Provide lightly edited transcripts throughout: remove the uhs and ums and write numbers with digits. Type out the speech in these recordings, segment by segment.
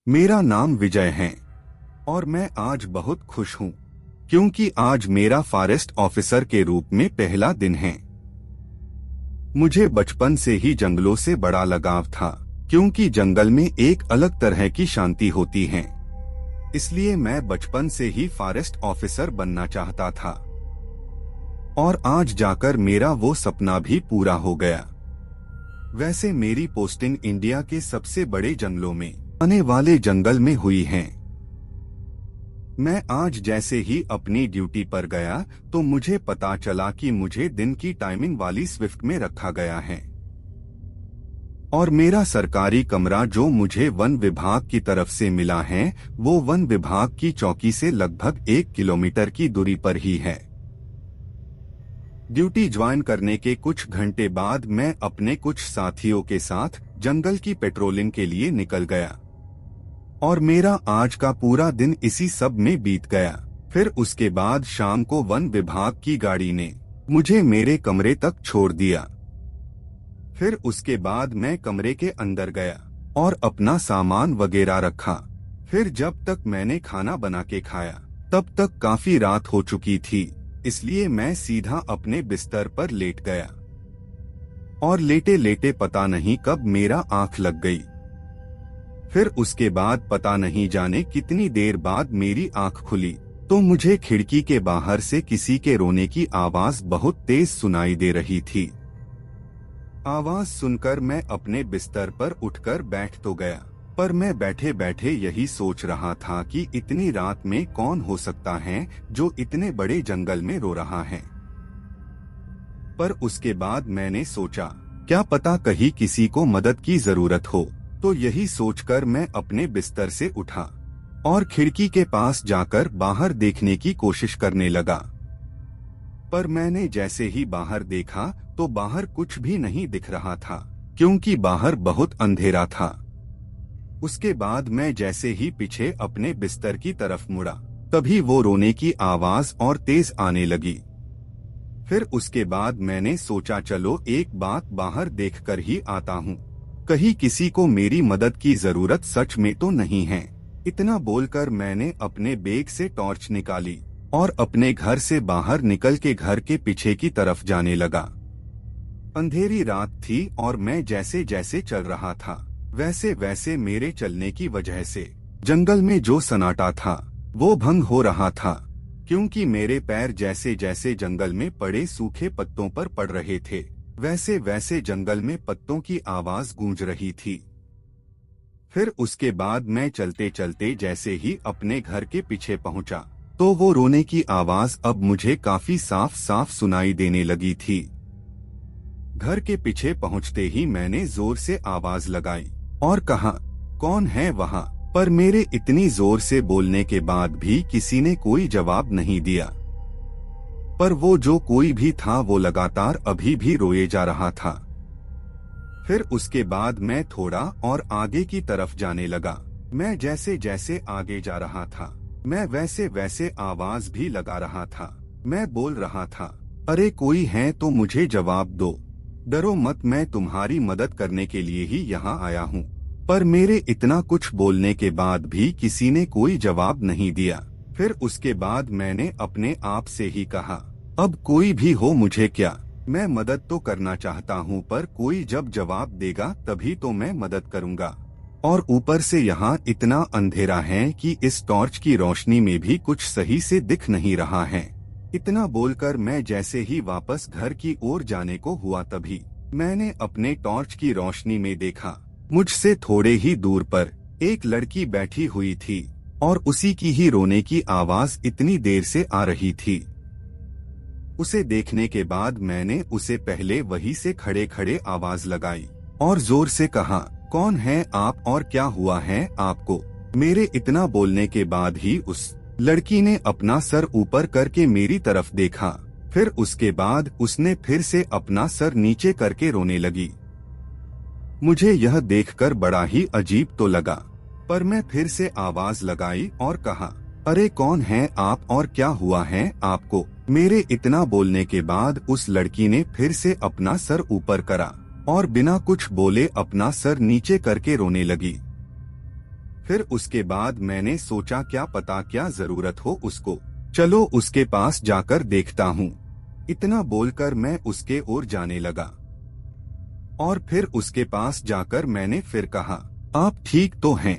मेरा नाम विजय है और मैं आज बहुत खुश हूँ क्योंकि आज मेरा फॉरेस्ट ऑफिसर के रूप में पहला दिन है। मुझे बचपन से ही जंगलों से बड़ा लगाव था क्योंकि जंगल में एक अलग तरह की शांति होती है। इसलिए मैं बचपन से ही फॉरेस्ट ऑफिसर बनना चाहता था और आज जाकर मेरा वो सपना भी पूरा हो गया। वैसे मेरी पोस्टिंग इंडिया के सबसे बड़े जंगलों में आने वाले जंगल में हुई है। मैं आज जैसे ही अपनी ड्यूटी पर गया तो मुझे पता चला कि मुझे दिन की टाइमिंग वाली स्विफ्ट में रखा गया है और मेरा सरकारी कमरा जो मुझे वन विभाग की तरफ से मिला है वो वन विभाग की चौकी से लगभग 1 किलोमीटर की दूरी पर ही है। ड्यूटी ज्वाइन करने के कुछ घंटे बाद मैं अपने कुछ साथियों के साथ जंगल की पेट्रोलिंग के लिए निकल गया और मेरा आज का पूरा दिन इसी सब में बीत गया। फिर उसके बाद शाम को वन विभाग की गाड़ी ने मुझे मेरे कमरे तक छोड़ दिया। फिर उसके बाद मैं कमरे के अंदर गया और अपना सामान वगैरह रखा। फिर जब तक मैंने खाना बना के खाया तब तक काफी रात हो चुकी थी, इसलिए मैं सीधा अपने बिस्तर पर लेट गया और लेटे लेटे पता नहीं कब मेरा आंख लग गई। फिर उसके बाद पता नहीं जाने कितनी देर बाद मेरी आंख खुली तो मुझे खिड़की के बाहर से किसी के रोने की आवाज बहुत तेज सुनाई दे रही थी। आवाज सुनकर मैं अपने बिस्तर पर उठकर बैठ तो गया, पर मैं बैठे बैठे यही सोच रहा था कि इतनी रात में कौन हो सकता है जो इतने बड़े जंगल में रो रहा है। पर उसके बाद मैंने सोचा क्या पता कहीं किसी को मदद की जरूरत हो, तो यही सोचकर मैं अपने बिस्तर से उठा और खिड़की के पास जाकर बाहर देखने की कोशिश करने लगा। पर मैंने जैसे ही बाहर देखा तो बाहर कुछ भी नहीं दिख रहा था क्योंकि बाहर बहुत अंधेरा था। उसके बाद मैं जैसे ही पीछे अपने बिस्तर की तरफ मुड़ा तभी वो रोने की आवाज और तेज आने लगी। फिर उसके बाद मैंने सोचा चलो एक बात बाहर देखकर ही आता हूँ, कहीं किसी को मेरी मदद की जरूरत सच में तो नहीं है। इतना बोलकर मैंने अपने बैग से टॉर्च निकाली और अपने घर से बाहर निकल के घर के पीछे की तरफ जाने लगा। अंधेरी रात थी और मैं जैसे जैसे चल रहा था वैसे वैसे मेरे चलने की वजह से जंगल में जो सन्नाटा था वो भंग हो रहा था क्योंकि मेरे पैर जैसे जैसे जंगल में पड़े सूखे पत्तों पर पड़ रहे थे वैसे वैसे जंगल में पत्तों की आवाज गूंज रही थी। फिर उसके बाद मैं चलते चलते जैसे ही अपने घर के पीछे पहुंचा तो वो रोने की आवाज अब मुझे काफी साफ साफ सुनाई देने लगी थी। घर के पीछे पहुंचते ही मैंने जोर से आवाज लगाई और कहा कौन है वहाँ, पर मेरे इतनी जोर से बोलने के बाद भी किसी ने कोई जवाब नहीं दिया। पर वो जो कोई भी था वो लगातार अभी भी रोए जा रहा था। फिर उसके बाद मैं थोड़ा और आगे की तरफ जाने लगा। मैं जैसे जैसे आगे जा रहा था मैं वैसे वैसे आवाज भी लगा रहा था। मैं बोल रहा था अरे कोई है तो मुझे जवाब दो, डरो मत, मैं तुम्हारी मदद करने के लिए ही यहाँ आया हूँ। पर मेरे इतना कुछ बोलने के बाद भी किसी ने कोई जवाब नहीं दिया। फिर उसके बाद मैंने अपने आप से ही कहा अब कोई भी हो मुझे क्या, मैं मदद तो करना चाहता हूँ पर कोई जब जवाब देगा तभी तो मैं मदद करूँगा। और ऊपर से यहाँ इतना अंधेरा है कि इस टॉर्च की रोशनी में भी कुछ सही से दिख नहीं रहा है। इतना बोलकर मैं जैसे ही वापस घर की ओर जाने को हुआ तभी मैंने अपने टॉर्च की रोशनी में देखा मुझसे थोड़े ही दूर पर एक लड़की बैठी हुई थी और उसी की ही रोने की आवाज इतनी देर से आ रही थी। उसे देखने के बाद मैंने उसे पहले वहीं से खड़े खड़े आवाज लगाई और जोर से कहा कौन है आप और क्या हुआ है आपको। मेरे इतना बोलने के बाद ही उस लड़की ने अपना सर ऊपर करके मेरी तरफ देखा। फिर उसके बाद उसने फिर से अपना सर नीचे करके रोने लगी। मुझे यह देखकर बड़ा ही अजीब तो लगा, पर मैं फिर से आवाज लगाई और कहा अरे कौन है आप और क्या हुआ है आपको। मेरे इतना बोलने के बाद उस लड़की ने फिर से अपना सर ऊपर करा और बिना कुछ बोले अपना सर नीचे करके रोने लगी। फिर उसके बाद मैंने सोचा क्या पता क्या जरूरत हो उसको, चलो उसके पास जाकर देखता हूँ। इतना बोलकर मैं उसके ओर जाने लगा और फिर उसके पास जाकर मैंने फिर कहा, आप ठीक तो हैं?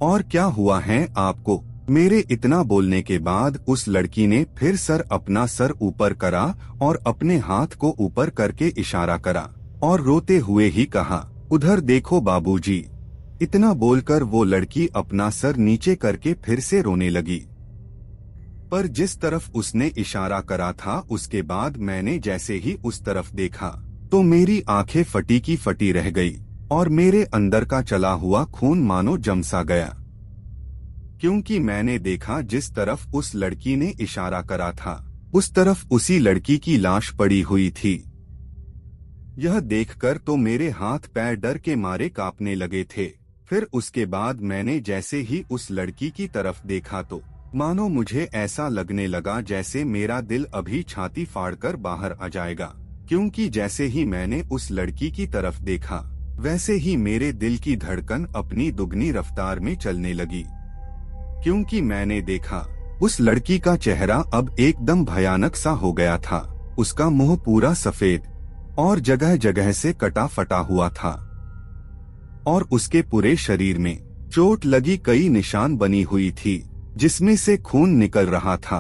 और क्या हुआ है आपको? मेरे इतना बोलने के बाद उस लड़की ने फिर अपना सर ऊपर करा और अपने हाथ को ऊपर करके इशारा करा और रोते हुए ही कहा, उधर देखो बाबूजी। इतना बोलकर वो लड़की अपना सर नीचे करके फिर से रोने लगी। पर जिस तरफ उसने इशारा करा था उसके बाद मैंने जैसे ही उस तरफ देखा तो मेरी आंखें फटी की फटी रह गई और मेरे अंदर का चला हुआ खून मानो जम सा गया, क्योंकि मैंने देखा जिस तरफ उस लड़की ने इशारा करा था उस तरफ उसी लड़की की लाश पड़ी हुई थी। यह देखकर तो मेरे हाथ पैर डर के मारे कांपने लगे थे। फिर उसके बाद मैंने जैसे ही उस लड़की की तरफ देखा तो मानो मुझे ऐसा लगने लगा जैसे मेरा दिल अभी छाती फाड़कर बाहर आ जाएगा, क्योंकि जैसे ही मैंने उस लड़की की तरफ देखा वैसे ही मेरे दिल की धड़कन अपनी दुगनी रफ्तार में चलने लगी, क्योंकि मैंने देखा उस लड़की का चेहरा अब एकदम भयानक सा हो गया था। उसका मुंह पूरा सफेद और जगह जगह से कटा फटा हुआ था और उसके पूरे शरीर में चोट लगी कई निशान बनी हुई थी जिसमें से खून निकल रहा था।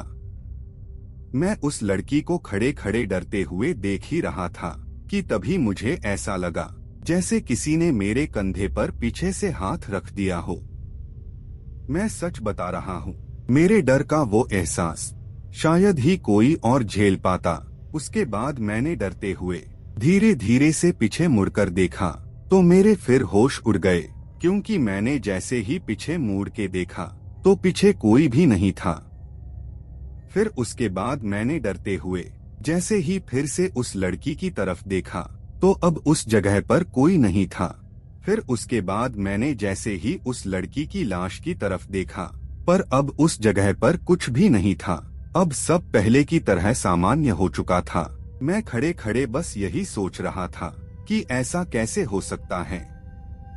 मैं उस लड़की को खड़े खड़े डरते हुए देख ही रहा था कि तभी मुझे ऐसा लगा जैसे किसी ने मेरे कंधे पर पीछे से हाथ रख दिया हो। मैं सच बता रहा हूँ, मेरे डर का वो एहसास शायद ही कोई और झेल पाता। उसके बाद मैंने डरते हुए धीरे धीरे से पीछे मुड़कर देखा तो मेरे फिर होश उड़ गए, क्योंकि मैंने जैसे ही पीछे मुड़ के देखा तो पीछे कोई भी नहीं था। फिर उसके बाद मैंने डरते हुए जैसे ही फिर से उस लड़की की तरफ देखा तो अब उस जगह पर कोई नहीं था। फिर उसके बाद मैंने जैसे ही उस लड़की की लाश की तरफ देखा पर अब उस जगह पर कुछ भी नहीं था। अब सब पहले की तरह सामान्य हो चुका था। मैं खड़े खड़े बस यही सोच रहा था कि ऐसा कैसे हो सकता है,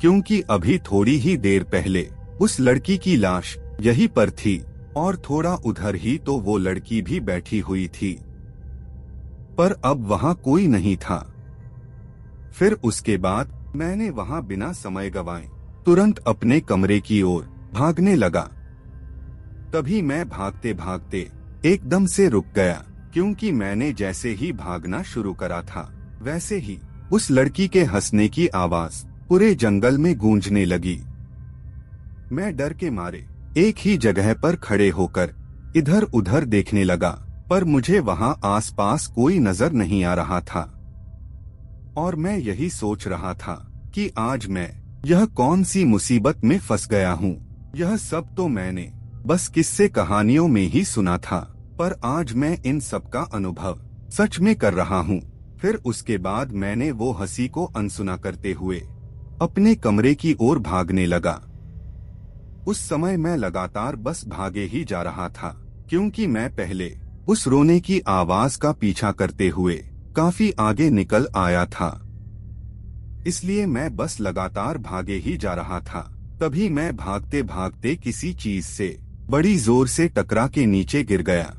क्योंकि अभी थोड़ी ही देर पहले उस लड़की की लाश यहीं पर थी और थोड़ा उधर ही तो वो लड़की भी बैठी हुई थी, पर अब वहाँ कोई नहीं था। फिर उसके बाद मैंने वहाँ बिना समय गवाए तुरंत अपने कमरे की ओर भागने लगा। तभी मैं भागते भागते एकदम से रुक गया, क्योंकि मैंने जैसे ही भागना शुरू करा था वैसे ही उस लड़की के हंसने की आवाज पूरे जंगल में गूंजने लगी। मैं डर के मारे एक ही जगह पर खड़े होकर इधर उधर देखने लगा, पर मुझे वहाँ आसपास कोई नजर नहीं आ रहा था और मैं यही सोच रहा था कि आज मैं यह कौन सी मुसीबत में फंस गया हूँ। यह सब तो मैंने बस किस्से कहानियों में ही सुना था, पर आज मैं इन सब का अनुभव सच में कर रहा हूँ। फिर उसके बाद मैंने वो हंसी को अनसुना करते हुए अपने कमरे की ओर भागने लगा। उस समय मैं लगातार बस भागे ही जा रहा था, क्योंकि मैं पहले उस रोने की आवाज का पीछा करते हुए काफी आगे निकल आया था, इसलिए मैं बस लगातार भागे ही जा रहा था। तभी मैं भागते भागते किसी चीज से बड़ी जोर से टकरा के नीचे गिर गया।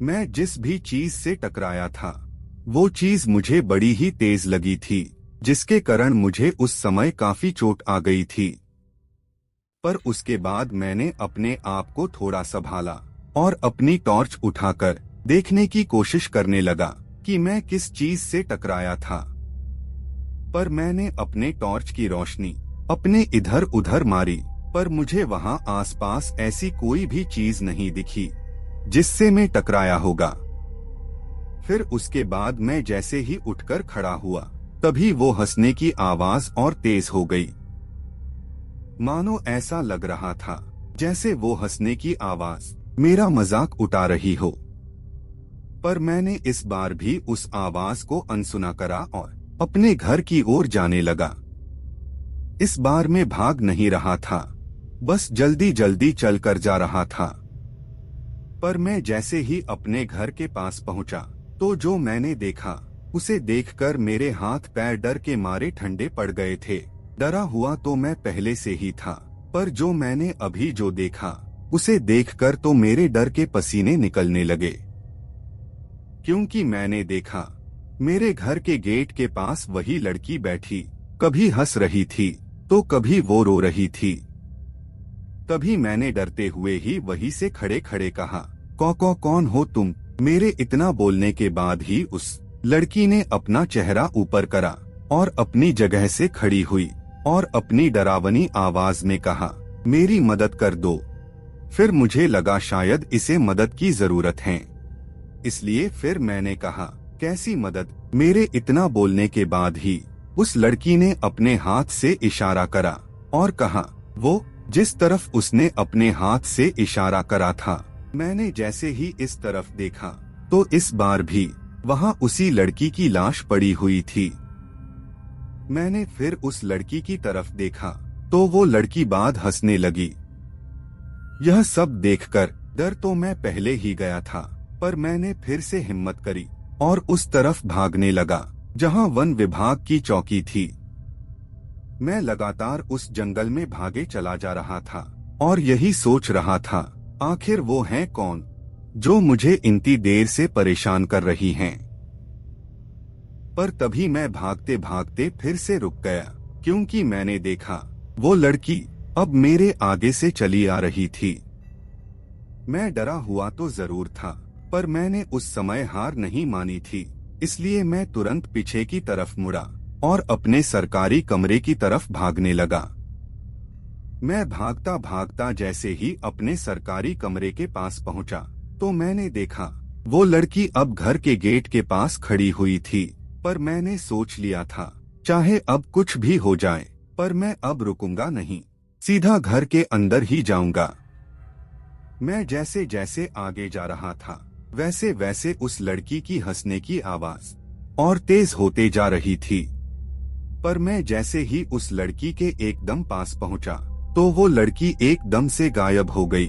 मैं जिस भी चीज से टकराया था वो चीज मुझे बड़ी ही तेज लगी थी, जिसके कारण मुझे उस समय काफी चोट आ गई थी। पर उसके बाद मैंने अपने आप को थोड़ा संभाला और अपनी टॉर्च उठाकर देखने की कोशिश करने लगा कि मैं किस चीज से टकराया था। पर मैंने अपने टॉर्च की रोशनी अपने इधर उधर मारी, पर मुझे वहां आसपास ऐसी कोई भी चीज नहीं दिखी जिससे मैं टकराया होगा। फिर उसके बाद मैं जैसे ही उठकर खड़ा हुआ तभी वो हंसने की आवाज और तेज हो गई। मानो ऐसा लग रहा था जैसे वो हंसने की आवाज मेरा मजाक उड़ा रही हो। पर मैंने इस बार भी उस आवाज को अनसुना करा और अपने घर की ओर जाने लगा। इस बार मैं भाग नहीं रहा था, बस जल्दी जल्दी चलकर जा रहा था। पर मैं जैसे ही अपने घर के पास पहुंचा तो जो मैंने देखा उसे देखकर मेरे हाथ पैर डर के मारे ठंडे पड़ गए थे। डरा हुआ तो मैं पहले से ही था, पर जो मैंने अभी जो देखा उसे देखकर तो मेरे डर के पसीने निकलने लगे, क्योंकि मैंने देखा मेरे घर के गेट के पास वही लड़की बैठी, कभी हंस रही थी तो कभी वो रो रही थी। तभी मैंने डरते हुए ही वहीं से खड़े खड़े कहा, कौन हो तुम? मेरे इतना बोलने के बाद ही उस लड़की ने अपना चेहरा ऊपर करा और अपनी जगह से खड़ी हुई और अपनी डरावनी आवाज में कहा, मेरी मदद कर दो। फिर मुझे लगा शायद इसे मदद की जरूरत है, इसलिए फिर मैंने कहा, कैसी मदद? मेरे इतना बोलने के बाद ही उस लड़की ने अपने हाथ से इशारा करा और कहा, वो जिस तरफ उसने अपने हाथ से इशारा करा था। मैंने जैसे ही इस तरफ देखा तो इस बार भी वहाँ उसी लड़की की लाश पड़ी हुई थी। मैंने फिर उस लड़की की तरफ देखा तो वो लड़की बाद हंसने लगी। यह सब देखकर डर तो मैं पहले ही गया था, पर मैंने फिर से हिम्मत करी और उस तरफ भागने लगा जहां वन विभाग की चौकी थी। मैं लगातार उस जंगल में भागे चला जा रहा था और यही सोच रहा था, आखिर वो हैं कौन जो मुझे इतनी देर से परेशान कर रही हैं। पर तभी मैं भागते भागते फिर से रुक गया, क्योंकि मैंने देखा वो लड़की अब मेरे आगे से चली आ रही थी। मैं डरा हुआ तो जरूर था, पर मैंने उस समय हार नहीं मानी थी, इसलिए मैं तुरंत पीछे की तरफ मुड़ा और अपने सरकारी कमरे की तरफ भागने लगा। मैं भागता भागता जैसे ही अपने सरकारी कमरे के पास पहुंचा तो मैंने देखा वो लड़की अब घर के गेट के पास खड़ी हुई थी। पर मैंने सोच लिया था, चाहे अब कुछ भी हो जाए, पर मैं अब रुकूंगा नहीं, सीधा घर के अंदर ही जाऊंगा। मैं जैसे जैसे आगे जा रहा था वैसे वैसे उस लड़की की हंसने की आवाज और तेज होते जा रही थी। पर मैं जैसे ही उस लड़की के एकदम पास पहुंचा तो वो लड़की एकदम से गायब हो गई।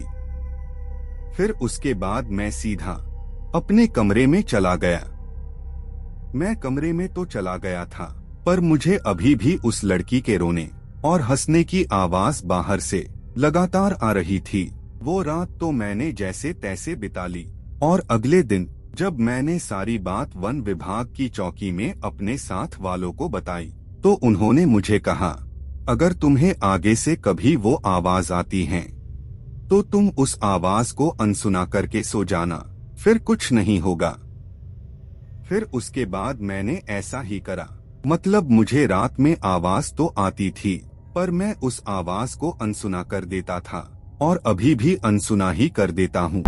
फिर उसके बाद मैं सीधा अपने कमरे में चला गया। मैं कमरे में तो चला गया था, पर मुझे अभी भी उस लड़की के रोने और हंसने की आवाज बाहर से लगातार आ रही थी। वो रात तो मैंने जैसे तैसे बिता ली और अगले दिन जब मैंने सारी बात वन विभाग की चौकी में अपने साथ वालों को बताई तो उन्होंने मुझे कहा, अगर तुम्हें आगे से कभी वो आवाज आती है तो तुम उस आवाज को अनसुना करके सो जाना, फिर कुछ नहीं होगा। फिर उसके बाद मैंने ऐसा ही करा। मतलब मुझे रात में आवाज तो आती थी, पर मैं उस आवाज को अनसुना कर देता था और अभी भी अनसुना ही कर देता हूँ।